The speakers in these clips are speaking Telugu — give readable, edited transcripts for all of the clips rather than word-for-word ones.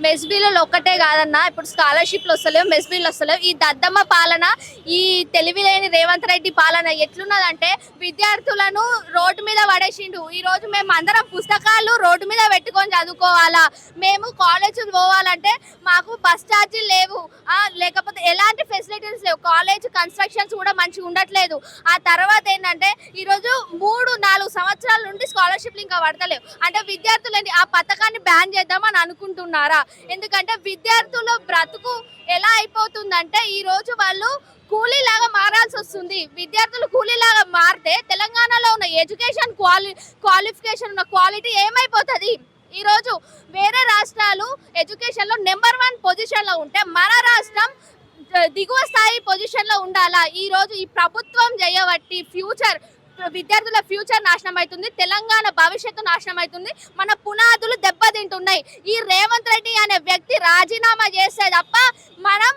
మెస్ బిల్లులు ఒక్కటే కాదన్న, ఇప్పుడు స్కాలర్షిప్లు వస్తలేవు, మెస్ బిల్లు వస్తలేవు. ఈ దద్దమ్మ పాలన, ఈ తెలివిలేని రేవంత్ రెడ్డి పాలన ఎట్లున్నదంటే విద్యార్థులను రోడ్డు మీద పడేసిండు. ఈ రోజు మేము అందరం పుస్తకాలు రోడ్డు మీద పెట్టుకొని చదువుకోవాలా, మేము కాలేజీకి పోవాలంటే మాకు బస్ ఛార్జీలు లేవు, లేకపోతే ఎలాంటి ఫెసిలిటీస్ లేవు, కాలేజ్ కన్స్ట్రక్షన్స్ కూడా మంచిగా ఉండట్లేదు. ఆ తర్వాత ఏంటంటే ఈరోజు 3-4 సంవత్సరాల నుండి స్కాలర్షిప్లు ఇంకా పడతలేవు. అంటే విద్యార్థులని ఆ పథకాన్ని బ్యాన్ చేద్దామని అనుకుంటున్నారా? ఎందుకంటే విద్యార్థుల బ్రతుకు ఎలా అయిపోతుందంటే ఈ రోజు వాళ్ళు కూలీలాగా మారాల్సి వస్తుంది. విద్యార్థులు కూలీలాగా మారితే తెలంగాణలో ఉన్న ఎడ్యుకేషన్ క్వాలిఫికేషన్ ఉన్న క్వాలిటీ ఏమైపోతుంది? ఈ రోజు వేరే రాష్ట్రాలు ఎడ్యుకేషన్లో నెంబర్ 1 పొజిషన్లో ఉంటే మన రాష్ట్రం దిగువ స్థాయి పొజిషన్లో ఉండాలా? ఈ రోజు ఈ ప్రభుత్వం చేయబట్టి విద్యార్థుల ఫ్యూచర్ నాశనం అవుతుంది, తెలంగాణ భవిష్యత్తు నాశనం అవుతుంది, మన పునాదులు దెబ్బతింటున్నాయి. ఈ రేవంత్ రెడ్డి అనే వ్యక్తి రాజీనామా చేస్తే తప్ప మనం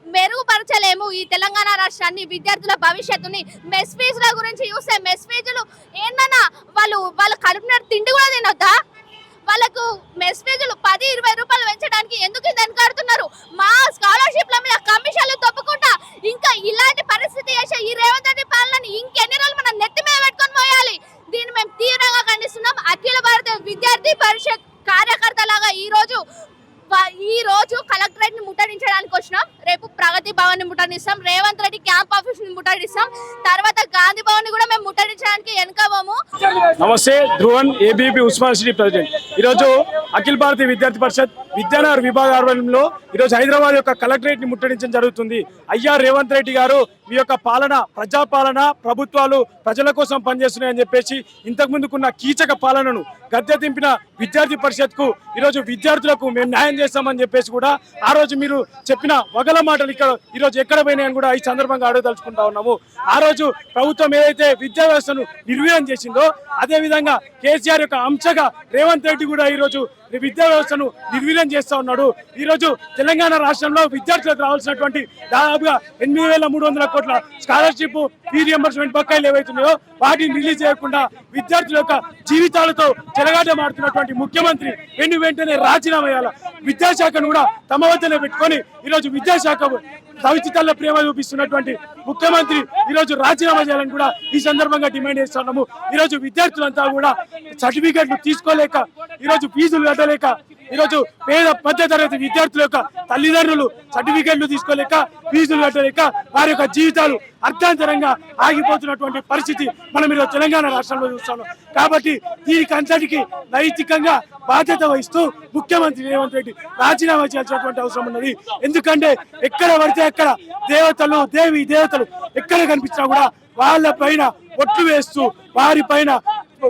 మెరుగుపరచలేము ఈ తెలంగాణ రాష్ట్రాన్ని, విద్యార్థుల భవిష్యత్తుని. మెస్ ఫీజుల గురించి చూస్తే మెస్ ఫీజులు ఏందన్నా, వాళ్ళు కడుపున తిండి కూడా తినొద్దా? వాళ్ళకు మెస్ ఫీజులు 10-20 రూపాయలు పెంచడానికి ఎందుకు వెనకాడుతున్నారు? మా స్కాలర్షిప్ల మీద కమిషన్లు తప్పుకుంటా ఇంకా ఇలాంటి పరిస్థితి చేసే ఈ రేవంత్ రెడ్డి పాలనని ఇంకెన్ని రోజులు మనం నెత్తి మీద పెట్టుకొని పోయాలి? దీన్ని మేము తీవ్రంగా ఖండిస్తున్నాం. అఖిల భారత విద్యార్థి పరిషత్ కార్యకర్తలాగా ఈ రోజు కలెక్టరేట్ ని ముట్టడించడానికి వచ్చినాం. రేపు ప్రగతి భవన్ ని ముట్టడిస్తాం, రేవంత్ రెడ్డి క్యాంప్ ఆఫీస్ ని ముట్టడిస్తాం, తర్వాత గాంధీ భవన్ ని కూడా మేము ముట్టడించడానికి వెనుకబోము. నమస్తే, Dhruvan, ABP Osmania city president. ఈరోజు అఖిల భారతీయ విద్యార్థి పరిషత్ విద్యానగర్ విభాగ ఆధ్వర్యంలో ఈరోజు హైదరాబాద్ యొక్క కలెక్టరేట్ ని ముట్టడించడం జరుగుతుంది. అయ్యా రేవంత్ రెడ్డి గారు, మీ యొక్క పాలన ప్రజాపాలన, ప్రభుత్వాలు ప్రజల కోసం పనిచేస్తున్నాయని చెప్పేసి ఇంతకు ముందుకున్న కీచక పాలనను గద్దె దింపిన విద్యార్థి పరిషత్ కు ఈరోజు విద్యార్థులకు మేము న్యాయం చేస్తామని చెప్పేసి కూడా ఆ రోజు మీరు చెప్పిన వగల మాటలు ఈరోజు ఎక్కడ పోయినాయని కూడా ఈ సందర్భంగా అడగదలుచుకుంటా ఉన్నాము. ఆ రోజు ప్రభుత్వం ఏదైతే విద్యా వ్యవస్థను నిర్వీర్యం చేసిందో అదే విధంగా కేసీఆర్ యొక్క అంశగా రేవంత్ రెడ్డి కూడా ఈరోజు విద్యా వ్యవస్థను నిర్వీర్యం చేస్తా ఉన్నాడు. ఈ రోజు తెలంగాణ రాష్ట్రంలో విద్యార్థులకు రావాల్సినటువంటి దాదాపుగా 8,300 కోట్ల స్కాలర్షిప్, ఫీ రియంబర్స్మెంట్ బకాయిలు ఏవైతున్నాయో వాటిని రిలీజ్ చేయకుండా విద్యార్థుల యొక్క జీవితాలతో చెలగాటమాడుతున్నటువంటి ముఖ్యమంత్రి వెంటనే రాజీనామా చేయాలి. విద్యాశాఖను కూడా తమ వద్దనే పెట్టుకొని ఈరోజు విద్యాశాఖ సవిచితల్లో ప్రేమ చూపిస్తున్నటువంటి ముఖ్యమంత్రి ఈరోజు రాజీనామా చేయాలని కూడా ఈ సందర్భంగా డిమాండ్ చేస్తున్నాము. ఈరోజు విద్యార్థులంతా కూడా సర్టిఫికెట్లు తీసుకోలేక, ఈరోజు ఫీజులు కట్టలేక, ఈరోజు పేద మధ్య తరగతి విద్యార్థుల యొక్క తల్లిదండ్రులు సర్టిఫికెట్లు తీసుకోలేక, ఫీజులు కట్టలేక వారి యొక్క జీవితాలు అర్థాంతరంగా ఆగిపోతున్నటువంటి పరిస్థితి మనం ఈరోజు తెలంగాణ రాష్ట్రంలో చూస్తున్నాం. కాబట్టి దీనికి అంతటికి నైతికంగా బాధ్యత వహిస్తూ ముఖ్యమంత్రి రేవంత్ రెడ్డి రాజీనామా చేయాల్సినటువంటి అవసరం ఉన్నది. ఎందుకంటే ఎక్కడ పడితే అక్కడ దేవతలు ఎక్కడ కనిపించినా కూడా వాళ్ళ పైన ఒట్లు వేస్తూ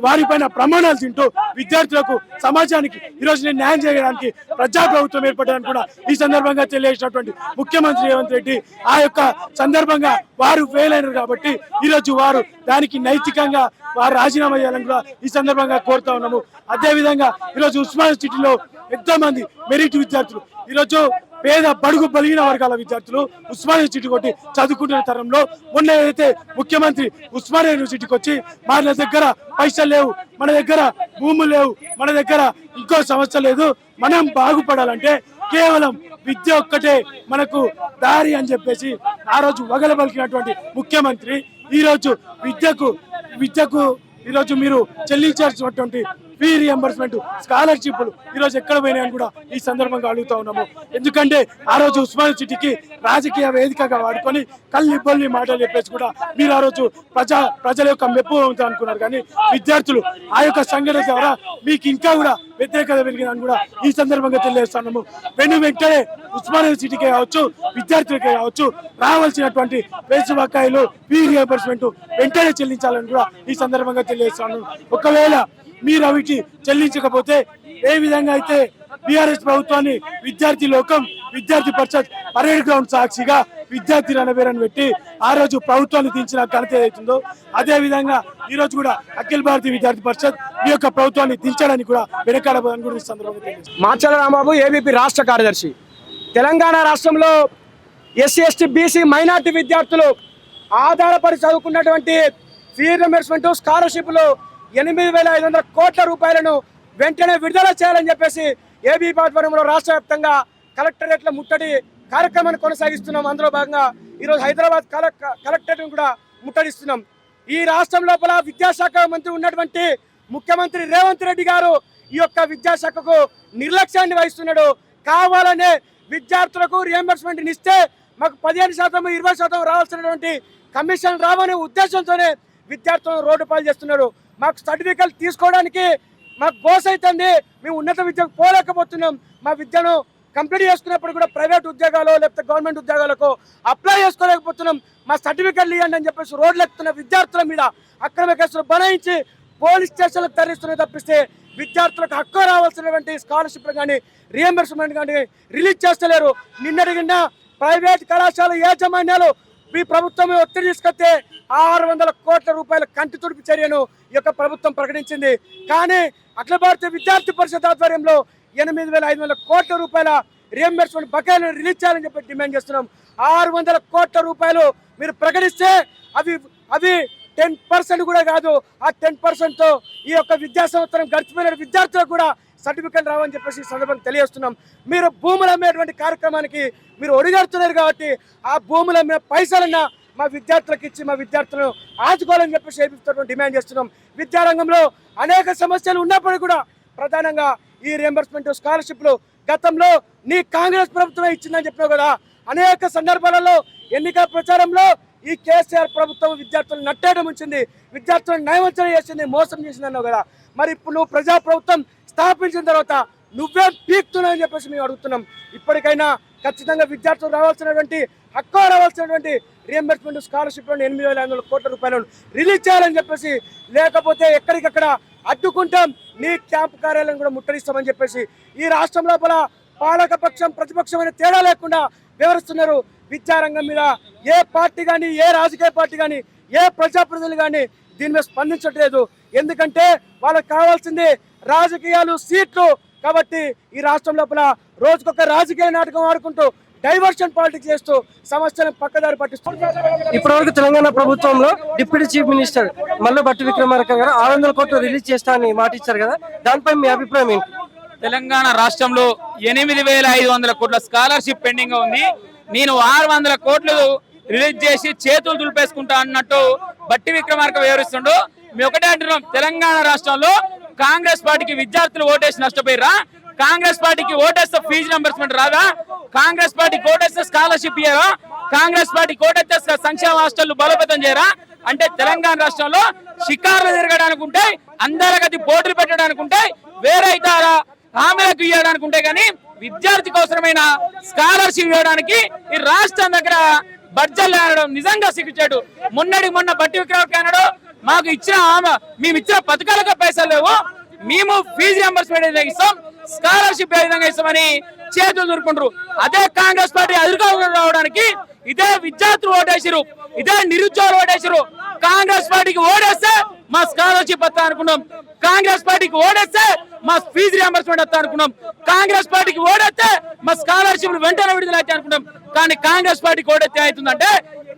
వారిపైన ప్రమాణాలు తింటూ విద్యార్థులకు, సమాజానికి ఈరోజు నేను న్యాయం చేయడానికి ప్రజాప్రభుత్వం ఏర్పడడానికి కూడా ఈ సందర్భంగా తెలియజేసినటువంటి ముఖ్యమంత్రి రేవంత్ రెడ్డి ఆ యొక్క సందర్భంగా వారు ఫెయిల్ అయినారు కాబట్టి ఈరోజు వారు దానికి నైతికంగా వారు రాజీనామా చేయాలని కూడా ఈ సందర్భంగా కోరుతా ఉన్నాము. అదేవిధంగా ఈరోజు ఉస్మానియా సిటీలో ఎంతో మంది మెరిట్ విద్యార్థులు, ఈరోజు పేద బడుగు బలిగిన వర్గాల విద్యార్థులు ఉస్మానియా యూనివర్సిటీ కొట్టి చదువుకుంటున్న తరంలో మొన్న ఏదైతే ముఖ్యమంత్రి ఉస్మానియా యూనివర్సిటీకి వచ్చి మన దగ్గర పైసలు లేవు, మన దగ్గర భూములు లేవు, మన దగ్గర ఇంకో సమస్య లేదు, మనం బాగుపడాలంటే కేవలం విద్య ఒక్కటే మనకు దారి అని చెప్పేసి ఆ రోజు వగలబలికినటువంటి ముఖ్యమంత్రి ఈరోజు విద్యకు ఈరోజు మీరు చెల్లించాల్సినటువంటి ఫీ రియంబర్స్మెంట్, స్కాలర్షిప్లు ఈరోజు ఎక్కడ పోయినాయని కూడా ఈ సందర్భంగా అడుగుతా ఉన్నాము. ఎందుకంటే ఆ రోజు ఉస్మానియా సిటీకి రాజకీయ వేదికగా వాడుకొని కల్లి మాటలు చెప్పేసి కూడా మీరు ఆ రోజు ప్రజల యొక్క మెప్పు అనుకున్నారు. కానీ విద్యార్థులు ఆ యొక్క సంఘటన ద్వారా మీకు ఇంకా కూడా వ్యతిరేకత పెరిగిందని కూడా ఈ సందర్భంగా తెలియజేస్తున్నాము. వెంటనే ఉస్మానియా యూనివర్సిటీకే కావచ్చు, విద్యార్థులకే కావచ్చు, రావాల్సినటువంటి ఫీజు బకాయిలు, ఫీ రియంబర్స్మెంట్ వెంటనే చెల్లించాలని కూడా ఈ సందర్భంగా తెలియజేస్తున్నాను. ఒకవేళ మీరు అవిటి చెల్లించకపోతే ఏ విధంగా అయితే బీఆర్ఎస్ ప్రభుత్వాన్ని విద్యార్థి పరిషత్ పరేడ్ గ్రౌండ్ సాక్షిగా విద్యార్థి రణబేరని పెట్టి ఆ రోజు ప్రభుత్వాన్ని దించిన ఘనత ఏదైతుందో అదే విధంగా ఈ రోజు కూడా అఖిల భారతీయ విద్యార్థి పరిషత్ మీ యొక్క ప్రభుత్వాన్ని దించడానికి కూడా వెనకాడబోదని కూడా ఈ సందర్భంగా మాచల రాంబాబు, ఏబీపీ రాష్ట్ర కార్యదర్శి. తెలంగాణ రాష్ట్రంలో ఎస్సీ, ఎస్టీ, బీసీ, మైనార్టీ విద్యార్థులు ఆధారపడి చదువుకున్నటువంటి ఫీ రియంబర్స్మెంట్, స్కాలర్షిప్లు 8,500 కోట్ల రూపాయలను వెంటనే విడుదల చేయాలని చెప్పేసి ఏబీపీ ఆధ్వర్యంలో రాష్ట్ర వ్యాప్తంగా కలెక్టరేట్ల ముట్టడి కార్యక్రమాన్ని కొనసాగిస్తున్నాం. అందులో భాగంగా ఈరోజు హైదరాబాద్ కలెక్టరేట్ను కూడా ముట్టడిస్తున్నాం. ఈ రాష్ట్రం లోపల విద్యాశాఖ మంత్రి ఉన్నటువంటి ముఖ్యమంత్రి రేవంత్ రెడ్డి గారు ఈ యొక్క విద్యాశాఖకు నిర్లక్ష్యాన్ని వహిస్తున్నాడు. కావాలనే విద్యార్థులకు రియంబర్స్మెంట్ ఇస్తే మాకు 15%, 20% రావాల్సినటువంటి కమిషన్ రావనే ఉద్దేశంతోనే విద్యార్థులను రోడ్డు పాలు చేస్తున్నారు. మాకు సర్టిఫికెట్ తీసుకోవడానికి మాకు గోస్ అవుతుంది. మేము ఉన్నత విద్యకు పోలేకపోతున్నాం. మా విద్యను కంప్లీట్ చేసుకున్నప్పుడు కూడా ప్రైవేట్ ఉద్యోగాలు లేకపోతే గవర్నమెంట్ ఉద్యోగాలకు అప్లై చేసుకోలేకపోతున్నాం. మా సర్టిఫికెట్లు ఇవ్వండి అని చెప్పేసి రోడ్లు ఎక్కుతున్న విద్యార్థుల మీద అక్రమ కేసులు బనాయించి పోలీస్ స్టేషన్లకు తరలిస్తున్న తప్పిస్తే విద్యార్థులకు హక్కు రావాల్సినటువంటి స్కాలర్షిప్లు కానీ రియంబర్స్మెంట్ కానీ రిలీజ్ చేస్తలేరు. నిన్నటికిన్న ప్రైవేట్ కళాశాల యాజమాన్యాలు ఈ ప్రభుత్వం ఒత్తిడి తీసుకొస్తే 600 కోట్ల రూపాయల కంటి తుడుపు చర్యను ఈ యొక్క ప్రభుత్వం ప్రకటించింది. కానీ అఖిల భారతీయ విద్యార్థి పరిషత్ ఆధ్వర్యంలో 8,500 కోట్ల రూపాయల రియంబర్స్మెంట్ బకాయిలను రిలీజ్ చేయాలని చెప్పి డిమాండ్ చేస్తున్నాం. 600 కోట్ల రూపాయలు మీరు ప్రకటిస్తే అవి 10% కూడా కాదు. ఆ 10%తో ఈ యొక్క విద్యా సంవత్సరం గడిచిపోయిన విద్యార్థులకు కూడా సర్టిఫికెట్ రావని చెప్పేసి ఈ సందర్భంగా తెలియజేస్తున్నాం. మీరు భూములు అమ్మేటువంటి కార్యక్రమానికి మీరు ఒడిగడుతున్నారు కాబట్టి ఆ భూములు అమ్మే పైసలన్నా మా విద్యార్థులకు ఇచ్చి మా విద్యార్థులను ఆదుకోవాలని చెప్పేసి ఏపీతో డిమాండ్ చేస్తున్నాం. విద్యారంగంలో అనేక సమస్యలు ఉన్నప్పటికీ కూడా ప్రధానంగా ఈ రియంబర్స్మెంట్ స్కాలర్షిప్లు గతంలో నీ కాంగ్రెస్ ప్రభుత్వమే ఇచ్చిందని చెప్పినావు కదా. అనేక సందర్భాలలో ఎన్నికల ప్రచారంలో ఈ కేసీఆర్ ప్రభుత్వం విద్యార్థులను నట్టేయడం ఉంచింది, విద్యార్థులను నయవంచన చేసింది, మోసం చేసింది అన్నావు కదా. మరి ఇప్పుడు నువ్వు ప్రజా ప్రభుత్వం స్థాపించిన తర్వాత నువ్వేం పీక్తున్నావు అని చెప్పేసి మేము అడుగుతున్నాం. ఇప్పటికైనా ఖచ్చితంగా విద్యార్థులు రావాల్సినటువంటి హక్కు రావాల్సినటువంటి రియంబర్స్మెంట్ స్కాలర్షిప్లను 8,500 కోట్ల రూపాయలను రిలీజ్ చేయాలని చెప్పేసి, లేకపోతే ఎక్కడికక్కడ అడ్డుకుంటాం, నీ క్యాంపు కార్యాలయం కూడా ముట్టడిస్తామని చెప్పేసి ఈ రాష్ట్రం లోపల పాలక పక్షం ప్రతిపక్షం అనే తేడా లేకుండా వివరిస్తున్నారు. విద్యారంగం మీద ఏ పార్టీ కానీ, ఏ రాజకీయ పార్టీ కానీ, ఏ ప్రజాప్రతినిధులు కానీ దీని మీద స్పందించట్లేదు. ఎందుకంటే వాళ్ళకి కావాల్సింది రాజకీయాలు, సీట్లు. కాబట్టి ఈ రాష్ట్రం లోపల రోజుకొక రాజకీయ నాటకం ఆడుకుంటూ డైవర్షన్ పాలిటిక్స్ చేస్తూ సమస్యలను పక్కదారి పట్టిస్తున్నారు. ఇప్పటివరకు తెలంగాణ ప్రభుత్వంలో deputy chief minister Mallu Bhatti Vikramarka గారు 600 కోట్లు రిలీజ్ చేస్తా అని మాట ఇచ్చారు కదా, దానిపై మీ అభిప్రాయం ఏంటి? తెలంగాణ రాష్ట్రంలో 8,500 కోట్ల స్కాలర్షిప్ పెండింగ్ ఉంది. నేను 600 కోట్లు రిలీజ్ చేసి చేతులు దులిపేసుకుంటా అన్నట్టు భట్టి విక్రమార్క వివరిస్తుండో. మేము ఒకటే అంటున్నాం, తెలంగాణ రాష్ట్రంలో కాంగ్రెస్ పార్టీకి విద్యార్థులు ఓటేసి నష్టపోయిరా? కాంగ్రెస్ పార్టీకి ఓటేస్తే ఫీజు రింబర్స్మెంట్ రాదా? కాంగ్రెస్ పార్టీకి ఓటేస్తే స్కాలర్షిప్ ఇయ్యరా? కాంగ్రెస్ పార్టీకి ఓటేస్తే సంక్షేమ హాస్టళ్లు బలోపేతం చేయరా? అంటే తెలంగాణ రాష్ట్రంలో షికార్లు తిరగడానికి ఉంటాయి, అందరికీ పోటీలు పెట్టడానికి ఉంటాయి, వేరే ఇతర హామీలకు ఇవ్వడానికి ఉంటాయి. కానీ విద్యార్థికి అవసరమైన స్కాలర్షిప్ ఇవ్వడానికి ఈ రాష్ట్రం దగ్గర బడ్జెట్ అనడం నిజంగా సిగ్గుచేటు. మొన్న బట్టి విక్రమార్క అన్నాడు, మాకు మేము ఇచ్చిన పథకాలకు పైసలు లేవు, మేము ఫీజు రింబర్స్మెంట్ ఏదైనా ఇస్తాం, స్కాలర్షిప్ ఏ విధంగా ఇస్తామని చేతులు దొరుకుంటారు. అదే కాంగ్రెస్ పార్టీ అధికారంలో రావడానికి ఇదే విద్యార్థులు ఓటేసారు, ఇదే నిరుద్యోగులు ఓటేసారు. కాంగ్రెస్ పార్టీకి ఓడేస్తే మా స్కాలర్షిప్ వస్తా అనుకున్నాం, కాంగ్రెస్ పార్టీకి ఓడేస్తే మా ఫీజు రింబర్స్మెంట్ వస్తా అనుకున్నాం, కాంగ్రెస్ పార్టీకి ఓడేస్తే మా స్కాలర్షిప్ వెంటనే విడుదల అయితే అనుకున్నాం. కానీ కాంగ్రెస్ పార్టీకి ఓడెత్తే అవుతుందంటే,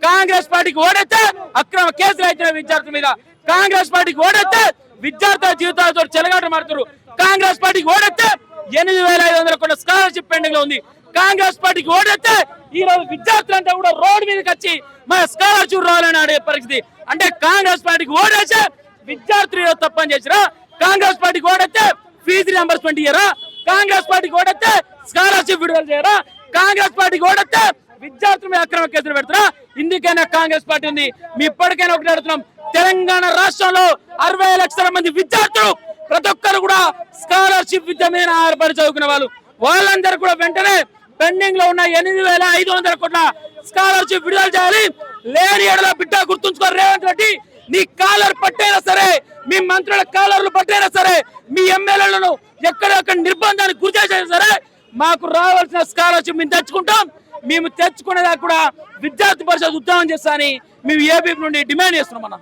కాంగ్రెస్ పార్టీకి ఓడెత్తే అక్రమ కేసులు అవుతున్నాయి విద్యార్థుల మీద, కాంగ్రెస్ పార్టీకి ఓడెత్తే విద్యార్థుల జీవితాలతో చెలగాట మారుతారు, కాంగ్రెస్ పార్టీకి ఓడెత్తే 8,500 కోట్ల స్కాలర్షిప్ పెండింగ్ లో ఉంది, కాంగ్రెస్ పార్టీకి ఓడెత్తే ఈ రోజు విద్యార్థులంతా కూడా రోడ్డు మీదకి వచ్చి మా స్కాలర్షిప్ రావాలని అడిగే పరిస్థితి. అంటే కాంగ్రెస్ పార్టీకి ఓడేస్తే విద్యార్థులు తప్పని చేసిరా? కాంగ్రెస్ పార్టీకి ఓడెత్తే ఫీజు రింబర్స్మెంట్ ఇయ్యరా? కాంగ్రెస్ పార్టీకి ఓడెత్తే స్కాలర్షిప్ విడుదల చేయరా? కాంగ్రెస్ పార్టీకి ఓడెత్తే విద్యార్థుల మీద అక్రమ కేసులు పెడతారా? ఇందుకైనా కాంగ్రెస్ పార్టీ ఉంది. మీ ఇప్పటికైనా ఒకటి అడుగుతున్నాం, తెలంగాణ రాష్ట్రంలో 60 లక్షల మంది విద్యార్థులు ప్రతి ఒక్కరు కూడా స్కాలర్షిప్ విద్య మీద ఆధారపడి చదువుకునే వాళ్ళందరూ కూడా వెంటనే పెండింగ్ లో ఉన్న 8,500 కోట్ల స్కాలర్షిప్ విడుదల చేయాలి. లేని ఏడల బిడ్డ గుర్తుంచుకో రేవంత్ రెడ్డి, నీ కాలర్ పట్టైనా సరే, మీ మంత్రుల కాలర్లు పట్టైనా సరే, మీ ఎమ్మెల్యేలను ఎక్కడెక్కడ నిర్బంధానికి గురి చేసినా సరే, మాకు రావాల్సిన స్కాలర్షిప్ మేము తెచ్చుకుంటాం. మేము తెచ్చుకునేదాకా కూడా విద్యార్థి పరిషత్ ఉద్యమం చేస్తా అని మేము ఏబీపీ నుండి డిమాండ్ చేస్తున్నాం.